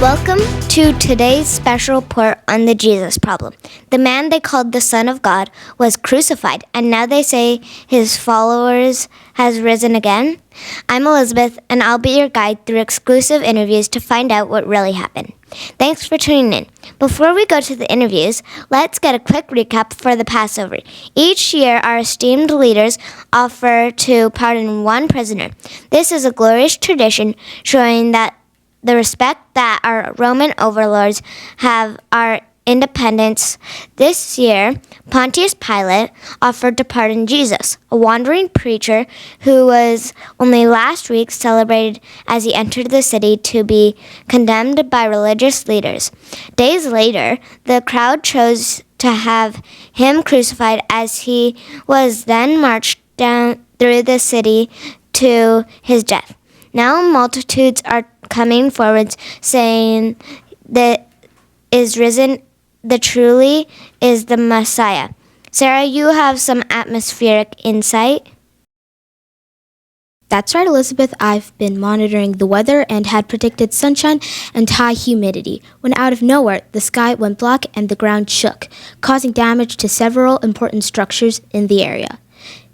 Welcome to today's special report on the Jesus problem. The man they called the Son of God was crucified, and now they say his followers has risen again. I'm Elizabeth, and I'll be your guide through exclusive interviews to find out what really happened. Thanks for tuning in. Before we go to the interviews, let's get a quick recap for the Passover. Each year, our esteemed leaders offer to pardon one prisoner. This is a glorious tradition showing that the respect that our Roman overlords have our independence. This year, Pontius Pilate offered to pardon Jesus, a wandering preacher who was only last week celebrated as he entered the city to be condemned by religious leaders. Days later, the crowd chose to have him crucified as he was then marched down through the city to his death. Now multitudes are coming forward saying that is risen, that truly is the Messiah. Sarah, you have some atmospheric insight. That's right, Elizabeth. I've been monitoring the weather and had predicted sunshine and high humidity, when out of nowhere, the sky went black and the ground shook, causing damage to several important structures in the area.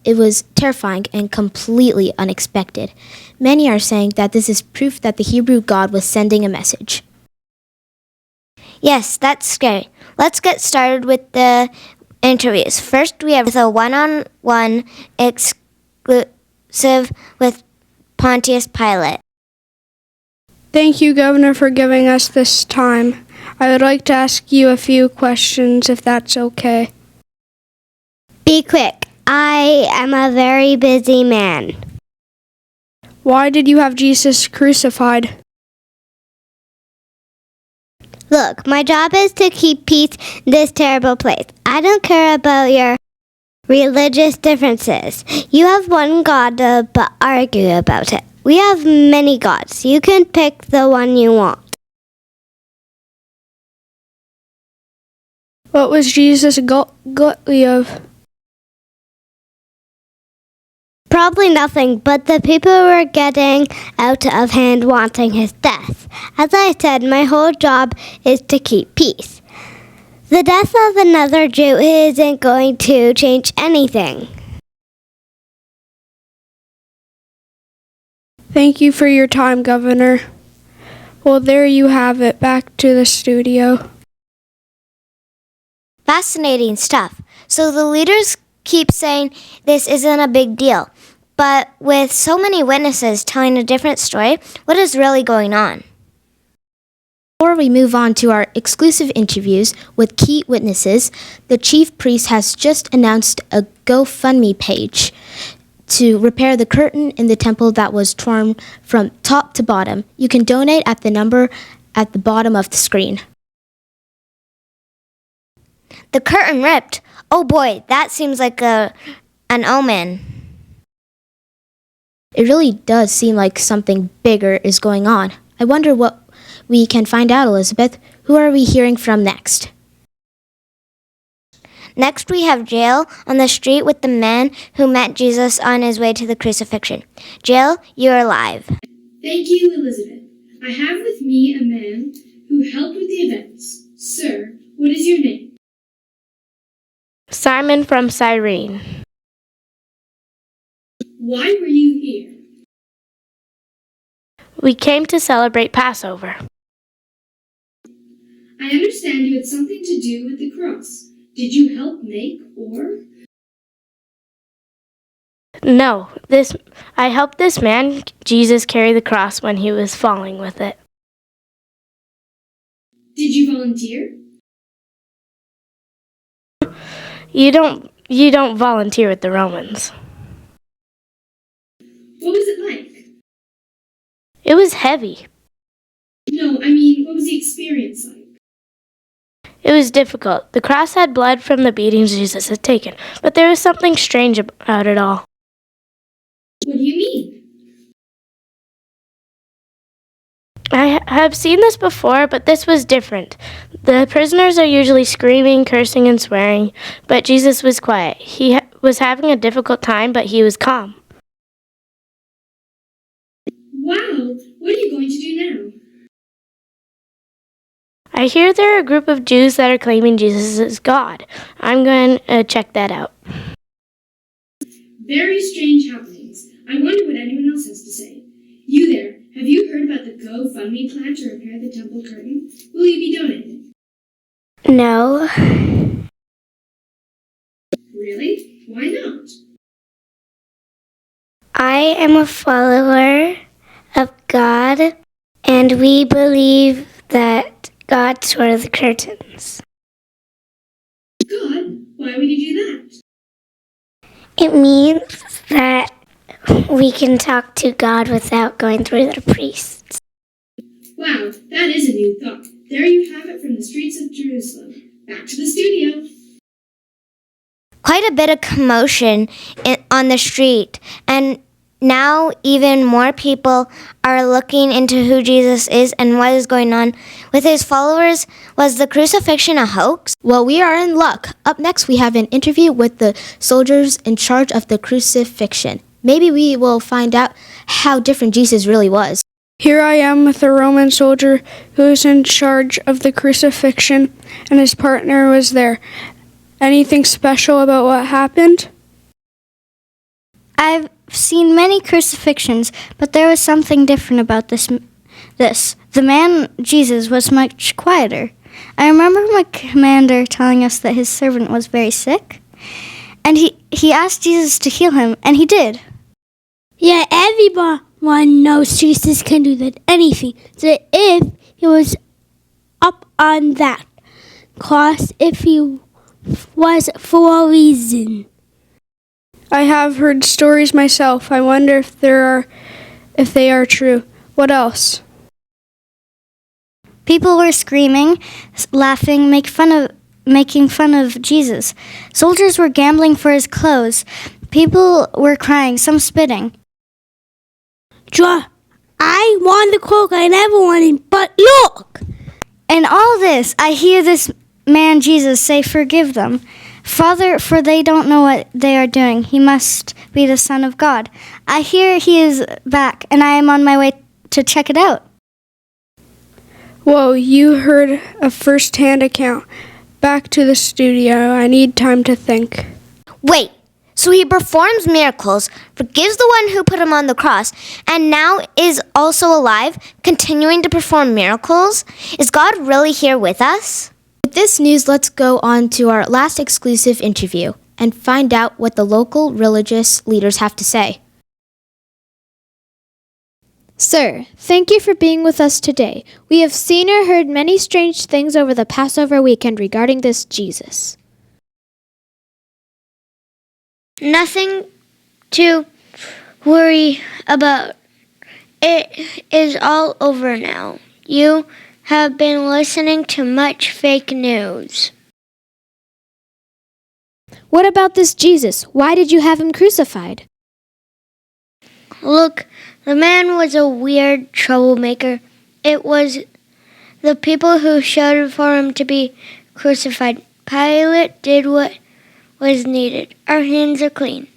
It was terrifying and completely unexpected. Many are saying that this is proof that the Hebrew God was sending a message. Yes, that's scary. Let's get started with the interviews. First, we have a one-on-one exclusive with Pontius Pilate. Thank you, Governor, for giving us this time. I would like to ask you a few questions, if that's okay. Be quick. I am a very busy man. Why did you have Jesus crucified? Look, my job is to keep peace in this terrible place. I don't care about your religious differences. You have one God, but argue about it. We have many gods. You can pick the one you want. What was Jesus guilty of? Probably nothing, but the people were getting out of hand wanting his death. As I said, my whole job is to keep peace. The death of another Jew isn't going to change anything. Thank you for your time, Governor. Well, there you have it. Back to the studio. Fascinating stuff. So the leaders keep saying this isn't a big deal. But with so many witnesses telling a different story, what is really going on? Before we move on to our exclusive interviews with key witnesses, the chief priest has just announced a GoFundMe page to repair the curtain in the temple that was torn from top to bottom. You can donate at the number at the bottom of the screen. The curtain ripped. Oh boy, that seems like an omen. It really does seem like something bigger is going on. I wonder what we can find out, Elizabeth. Who are we hearing from next? Next, we have Jael on the street with the man who met Jesus on his way to the crucifixion. Jael, you're live. Thank you, Elizabeth. I have with me a man who helped with the events. Sir, what is your name? Simon from Cyrene. Why were you here? We came to celebrate Passover. I understand you had something to do with the cross. Did you help make or? No, I helped this man, Jesus, carry the cross when he was falling with it. Did you volunteer? You don't volunteer with the Romans. What was it like? It was heavy. No, I mean, what was the experience like? It was difficult. The cross had blood from the beatings Jesus had taken, but there was something strange about it all. What do you mean? I have seen this before, but this was different. The prisoners are usually screaming, cursing, and swearing, but Jesus was quiet. He was having a difficult time, but he was calm. Wow, what are you going to do now? I hear there are a group of Jews that are claiming Jesus is God. I'm going to check that out. Very strange happenings. I wonder what anyone else has to say. You there, have you heard about the GoFundMe plan to repair the temple curtain? Will you be donating? No. Really? Why not? I am a follower of God, and we believe that God tore the curtains. God? Why would you do that? It means that we can talk to God without going through the priests. Wow, that is a new thought. There you have it from the streets of Jerusalem. Back to the studio. Quite a bit of commotion on the street, and now even more people are looking into who Jesus is and what is going on with his followers. Was the crucifixion a hoax? Well, we are in luck. Up next, we have an interview with the soldiers in charge of the crucifixion. Maybe we will find out how different Jesus really was. Here I am with a Roman soldier who is in charge of the crucifixion, and his partner was there. Anything special about what happened? I've seen many crucifixions, but there was something different about this. The man, Jesus, was much quieter. I remember my commander telling us that his servant was very sick, and he asked Jesus to heal him, and he did. Yeah, everyone knows Jesus can do that, anything. So if he was up on that cross, if he was for a reason. I have heard stories myself. I wonder if they are true. What else? People were screaming, laughing, making fun of Jesus. Soldiers were gambling for his clothes. People were crying, some spitting. I want the cloak I never wanted, but look! In all this, I hear this man Jesus say, "Forgive them, Father, for they don't know what they are doing. He must be the Son of God." I hear he is back, and I am on my way to check it out. Whoa, you heard a first-hand account. Back to the studio. I need time to think. Wait, so he performs miracles, forgives the one who put him on the cross, and now is also alive, continuing to perform miracles? Is God really here with us? With this news, let's go on to our last exclusive interview and find out what the local religious leaders have to say. Sir, thank you for being with us today. We have seen or heard many strange things over the Passover weekend regarding this Jesus. Nothing to worry about. It is all over now. You have been listening to much fake news. What about this Jesus? Why did you have him crucified? Look, the man was a weird troublemaker. It was the people who shouted for him to be crucified. Pilate did what was needed. Our hands are clean.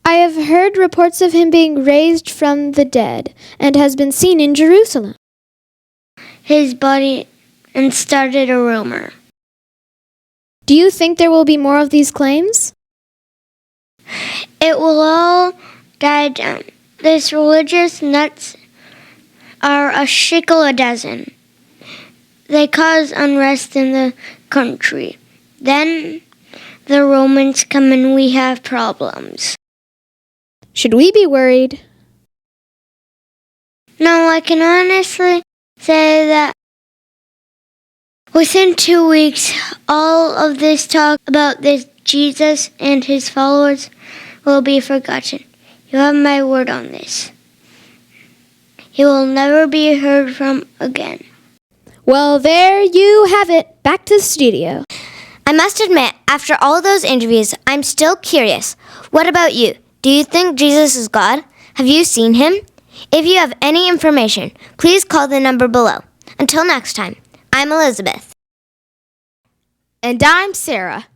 I have heard reports of him being raised from the dead and has been seen in Jerusalem. His body and started a rumor. Do you think there will be more of these claims? It will all die down. These religious nuts are a shekel a dozen. They cause unrest in the country. Then the Romans come and we have problems. Should we be worried? No, I can honestly say that within 2 weeks, all of this talk about this Jesus and his followers will be forgotten. You have my word on this. He will never be heard from again. Well, there you have it. Back to the studio. I must admit, after all those interviews, I'm still curious. What about you? Do you think Jesus is God? Have you seen him? If you have any information, please call the number below. Until next time, I'm Elizabeth. And I'm Sarah.